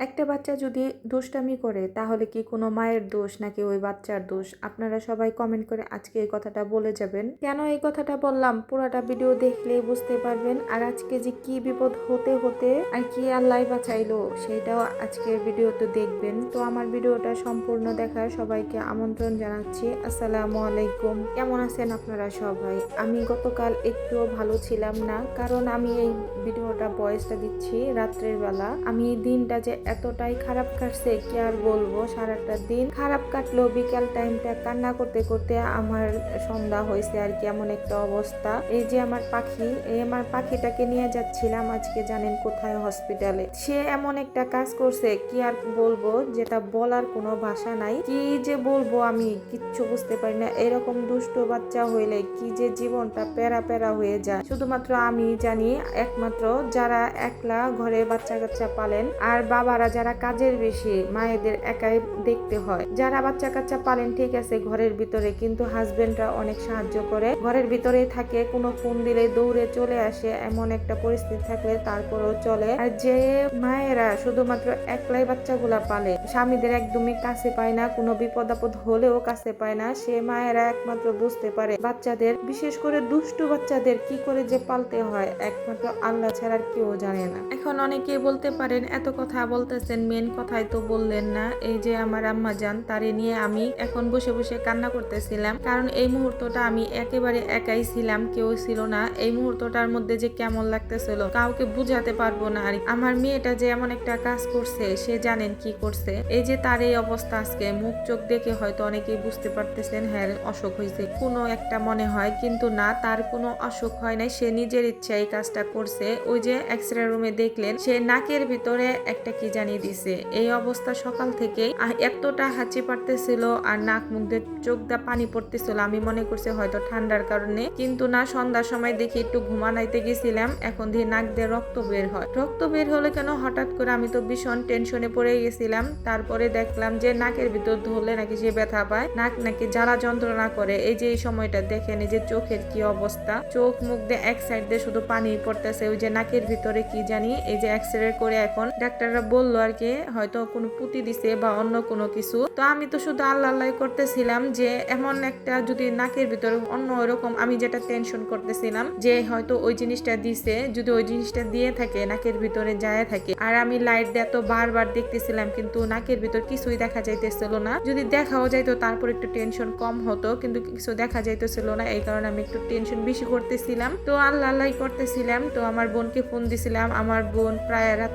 একটা বাচ্চা যদি দুষ্টামি করে তাহলে কি কোনো মায়ের দোষ নাকি ওই বাচ্চার দোষ? আপনারা সবাই কমেন্ট করে আজকে এই কথাটা বলে যাবেন। কেন এই কথাটা বললাম পুরাটা ভিডিও দেখলেই বুঝতে পারবেন। আর আজকে যে কি বিপদ হতে হতে আর কি আল্লাহ বাঁচাইলো সেটাও আজকের ভিডিওতে দেখবেন। তো আমার ভিডিওটা সম্পূর্ণ দেখার সবাইকে আমন্ত্রণ জানাচ্ছি। আসসালামু আলাইকুম। কেমন আছেন আপনারা সবাই? আমি গতকাল একটুও ভালো ছিলাম না, কারণ আমি এই ভিডিওটা ভয়েসটা দিচ্ছি রাত্রের বেলা। আমি দিনটা যে এতটাই খারাপ কাটছে কি আর বলবো। সারাটা দিন খারাপ কাটলো, বিকাল টাইমটা কান্না করতে করতে আমার সন্ধ্যা হয়েছে আর কি। এমন একটা অবস্থা। এই যে আমার পাখি, এই আমার পাখিটাকে নিয়ে যাচ্ছিলাম আজকে জানেন কোথায়, হসপিটালে। সে এমন একটা কাজ করছে কি আর বলবো, যেটা বলার কোনো ভাষা নাই। কি যে বলবো আমি কিচ্ছু বুঝতে পারি না। এরকম দুষ্ট বাচ্চা হইলে কি যে জীবনটা প্যারা প্যারা হয়ে যায় শুধুমাত্র আমি জানি। একমাত্র যারা একলা ঘরে বাচ্চা কাচ্চা পালেন আর বাবারা যারা কাজের বেশি, মায়েদের একাই দেখতে হয়। যারা বাচ্চা কাচ্চা পালেন ঠিক আছে ঘরের ভিতরে, কিন্তু হাজবেন্ডরা অনেক সাহায্য করে, ঘরের ভিতরেই থাকে, কোনো ফোন দিলে দৌড়ে চলে আসে, এমন একটা পরিস্থিতি থাকলে তারপরেও চলে। আর যে মায়েরা শুধুমাত্র একলাই বাচ্চাগুলা পালে, স্বামীদের একদমই কাছে পায় না, কোনো বিপদ আপদ হলেও কাছে পায় না, সে মায়েরা একমাত্র বুঝতে পারে বাচ্চাদের, বিশেষ করে দুষ্টু বাচ্চাদের কি করে যে পালতে হয় একমাত্র আল্লাহ ছাড়া আর কেউ জানে না। এখন অনেকেই বলতে পারেন এত কথা বলতেছেন, মেন কথাই তো বললেন না। এই যে আমার আম্মা জান, তারে নিয়ে আমি এখন বসে বসে কান্না করতেছিলাম, কারণ এই মুহূর্তটা আমি একেবারে একাই ছিলাম, কেউ ছিল না। এই মুহূর্তটার মধ্যে যে কেমন লাগতেছিল কাউকে বুঝাতে পারবো না। আর আমার মেয়েটা যে এমন একটা কাজ করছে, সে জানেন কি করছে। এই যে তার এই অবস্থা আজকে, মুখ চোখ দেখে হয়তো অনেকেই বুঝতে পারতেছেন হ্যাঁ অসুখ হয়েছে কোনো একটা মনে হয়, কিন্তু না, তার কোনো অসুখ হয় নাই। সে নিজের ইচ্ছা এই কাজটা করছে। ওই যে এক্সরে রুমে দেখলেন, সে নাকের ভিতরে একটা কি জানিয়ে দিছে। এই অবস্থা সকাল থেকেই এতটা হাঁচি পারতেছিল আর নাক মুখ দিয়ে চোখ দিয়ে পানি পড়তেছিল। আমি মনে করছি হয়তো ঠান্ডার কারণে, কিন্তু না, সন্ধ্যার সময় দেখি একটু ঘুমানাইতে গেছিলাম, এখন দিয়ে নাক দিয়ে রক্ত বের হয়। রক্ত বের হলে কেন হঠাৎ করে, আমি তো ভীষণ টেনশনে পড়ে গেছিলাম। তারপরে দেখলাম যে নাকের ভিতর ধরলে নাকি সে ব্যথা পায়, নাক নাকি জ্বালা যন্ত্রণা করে। এই যে এই সময়টা দেখেন, এই যে চোখের কি অবস্থা, চোখ মুখ দিয়ে এক সাইড দিয়ে শুধু পানি পড়তেছে। ওই যে নাকের ভিতরে কি জানি, এই যে এক্সরে করে এখন ডাক্তাররা বললো আর কি হয়তো কোনো পুঁতি দিছে বা অন্য কোনো কিছু। তো আমি তো শুধু আল্লাহ আল্লাহ করতেছিলাম যে এমন একটা যদি নাকের ভিতরে অন্য ওরকম, আমি যেটা টেনশন করতেছিলাম যে হয়তো ওই জিনিসটা দিছে, যদি ওই জিনিসটা দিয়ে থাকে নাকের ভিতরে যায় থাকে। আর আমি লাইট দিয়ে তো বারবার দেখতেছিলাম, কিন্তু নাকের ভিতর কিছুই দেখা যাইতেছিল না। যদি দেখাও যাইতো তারপর একটু টেনশন কম হতো, কিন্তু কিছু দেখা যাইতেছিল না। এই কারণে আমি একটু টেনশন বেশি করতেছিলাম। তো আল্লাহ আল্লাহ করতেছিলাম। তো আমার বোনকে ফোন দিছিলাম। আমার বোন প্রায় রাত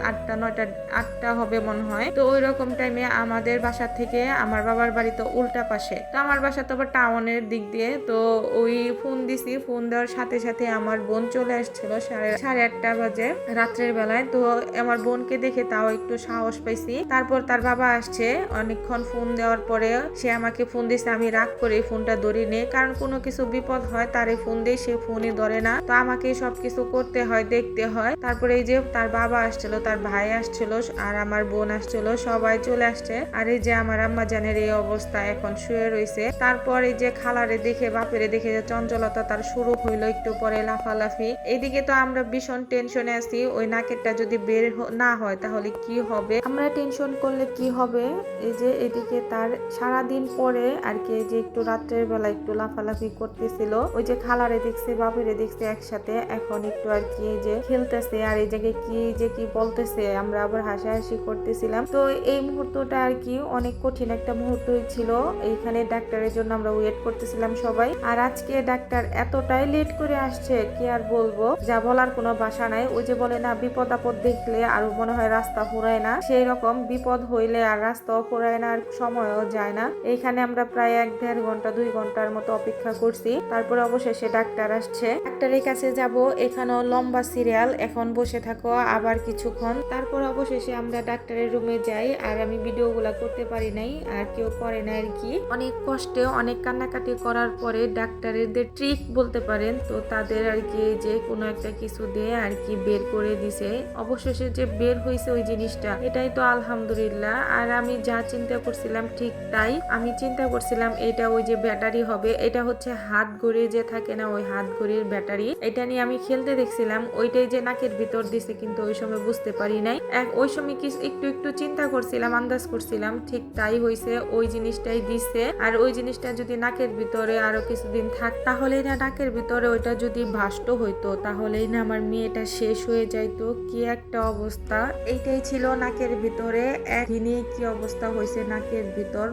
8টা হবে মনে হয়। তো ওই রকম টাইমে আমাদের বাসা থেকে আমার বাবার বাড়ি তো উল্টা পাশে, তো আমার বাসা তো আবার টাউনের দিক দিয়ে। তো ওই ফোন দিছি, ফোন দেওয়ার সাথে সাথে আমার বোন চলে আসছিল সাড়ে 8টা বাজে রাত্রের বেলায়। তো আমার বোনকে দেখে তাও একটু সাহস পাইছি। তারপর তার বাবা আসছে, অনেকক্ষণ ফোন দেওয়ার পরে সে আমাকে ফোন দিছে। আমি রাগ করে ফোনটা ধরি নেই, কারণ কোনো কিছু বিপদ হয় তারে ফোন দিয়ে সে ফোনই ধরে না। তো আমাকে সবকিছু করতে হয়, দেখতে হয়। তারপরে এই যে তার বাবা আসছিল, তার ভাই আসছিল আর আমার বোন আসছিল, সবাই চলে আসছে। আর এই যে আমার আম্মা জানের এই অবস্থা, এখন শুয়ে রয়েছে। তারপর এই যে খালারে দেখে, বাপেরে দেখে যে চঞ্চলতা তার শুরু হইলো, একটু পরে লাফালাফি। এদিকে তো আমরা ভীষণ টেনশনে আছি, ওই নাকেরটা যদি বের না হয় তাহলে কি হবে, আমরা টেনশন করলে কি হবে। এই যে এদিকে তার সারাদিন পরে আর কি, যে একটু রাত্রের বেলা একটু লাফালাফি করতেছিল। ওই যে খালারে দেখছে, বাপেরে দেখছে একসাথে, এখন একটু আর কি যে খেলতেছে। আর এই জায়গায় কি যে কি বলতেছে, আমরা আবার হাসাহাসি করতেছিলাম। তো এই মুহূর্তটা আর কি অনেক কঠিন একটা মুহূর্ত ছিল। এইখানে ডাক্তারের জন্য আমরা ওয়েট করতেছিলাম সবাই। আর আজকে ডাক্তার এতটাই লেট করে আসছে কি আর বলবো, যা বলার কোনো ভাষা নাই। ওই যে বলে না, বিপদ আপদ দেখলে আর মনে হয় রাস্তা ফুরায় না, সেই রকম বিপদ হইলে আর রাস্তাও ফুরায় না, আর সময়ও যায় না। এইখানে আমরা প্রায় 1-1.5 ঘন্টা 2 ঘন্টার মতো অপেক্ষা করছি। তারপরে অবশেষে ডাক্তার আসছে, ডাক্তারের কাছে যাব। এখানেও লম্বা সিরিয়াল, এখন বসে থাকো আবার কিছুক্ষণ। তারপর অবশেষে আমরা ডাক্তারের রুমে যাই। আর আমি ভিডিওগুলা করতে পারি নাই, আর কেউ করে না আর কি। অনেক কষ্টে, অনেক কান্নাকাটি করার পরে ডাক্তারদের ট্রিক বলতে পারেন, তো তাদের আর কি যে কোনো একটা কিছু দিয়ে আর কি বের করে দিছে। অবশেষে যে বের হয়েছে ওই জিনিসটা, এটাই তো আলহামদুলিল্লাহ। আর আমি যা চিন্তা করছিলাম ঠিক তাই। আমি চিন্তা করছিলাম এটা ওই যে ব্যাটারি হবে, এটা হচ্ছে হাত ঘড়ি যে থাকে না, ওই হাত ঘড়ির ব্যাটারি। এটা নিয়ে আমি খেলতে দেখছিলাম, ওইটাই যে নাকের ভিতর দিছে, কিন্তু ওই সময় বুঝতে পারি নাই। ওই সময় একটু একটু চিন্তা করছিলাম, আন্দাজ করছিলাম, ঠিক তাই হয়েছে, ওই জিনিসটাই দিছে। আর ওই জিনিসটা যদি নাকের ভিতরে আরো কিছুদিন থাক তাহলেই না নাকের ভিতরে ওইটা যদি ভাষ্ট হইতো তাহলেই না আমার মেয়েটা শেষ হয়ে যাইতো। কি একটা অবস্থা, এইটাই ছিল নাকের ভিতরে। একদিনে কি অবস্থা হয়েছে নাকের ভিতর,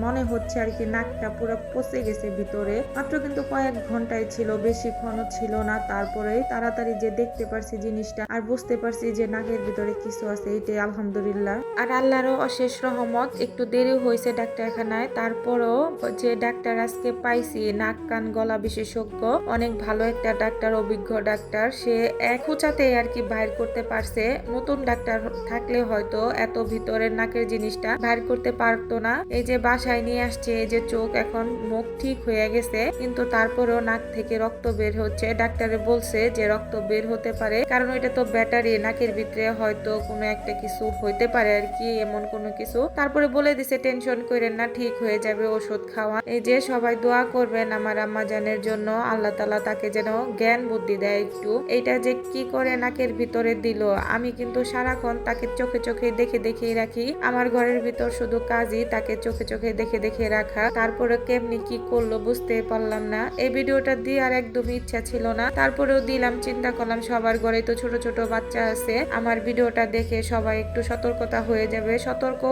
মনে হচ্ছে আর কি নাকটা পুরো পচে গেছে ভিতরে। মাত্র কিন্তু কয়েক ঘন্টায় ছিল, বেশিক্ষণও ছিল না। তারপরেই তাড়াতাড়ি যে দেখতে পারছি জিনিসটা আর বুঝতে পারছি যে নাকের ভিতরে কিছু আছে, এইটাই আলহামদুলিল্লাহ। আর আল্লাহরও অশেষ রহমত, একটু দেরি হয়েছে ডাক্তারখানায়, তারপরও যে ডাক্তার আজকে পাইছি, নাক কান গলা বিশেষজ্ঞ, অনেক ভালো একটা ডাক্তার, অভিজ্ঞ ডাক্তার। সে এক খুঁচাতেই আর কি বাইর করতে পারছে। নতুন ডাক্তার থাকলে হয়তো এত ভিতরের নাকের জিনিসটা বাইর করতে পারতো না। এই যে বাসায় নিয়ে আসছে, এই যে চোখ এখন মুখ ঠিক হয়ে গেছে, কিন্তু তারপরেও নাক থেকে রক্ত বের হচ্ছে। ডাক্তারে বলছে যে রক্ত বের হতে পারে, কারণ ওইটা তো ব্যাটারি, নাকের ভিতরে হয়তো কোনো একটা কিছু হইতে পারে আর কি, এমন কোনো কিছু। তারপরে বলে দিছে টেনশন করেন না, ঠিক হয়ে যাবে, ওষুধ খাওয়া। এই যে সবাই দোয়া করবেন আমার আম্মা জানের জন্য, আল্লাহ তাআলা তাকে যেন জ্ঞান বুদ্ধি দেয় একটু। এইটা যে কি করে নাকের ভিতরে দিল, আমি কিন্তু সারাক্ষণ তাকে চোখে চোখে দেখে দেখেই রাখি। আমার ঘরের ভিতর শুধু কাজই তাকে চোখে চোখে দেখে দেখে রাখা। তারপরে কেমনি কি করলো বুঝতে পারলাম না। এই ভিডিওটা দিয়ে আর একদমই ইচ্ছা ছিল না, তারপরেও দিলাম। চিন্তা করলাম সবার ঘরে তো ছোট ছোট বাচ্চা আছে, আমার ভিডিওটা দেখে সবাই একটু সতর্ক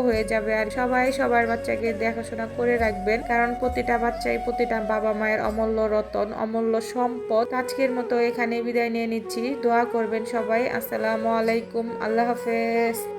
হয়ে যাবে আর সবাই সবার বাচ্চাকে দেখাশোনা করে রাখবেন, কারণ প্রতিটা বাচ্চাই প্রতিটা বাবা মায়ের অমূল্য রতন, অমূল্য সম্পদ। আজকের মতো এখানে বিদায় নিয়ে নিচ্ছি, দোয়া করবেন সবাই। আসসালামু আলাইকুম, আল্লাহ হাফেজ।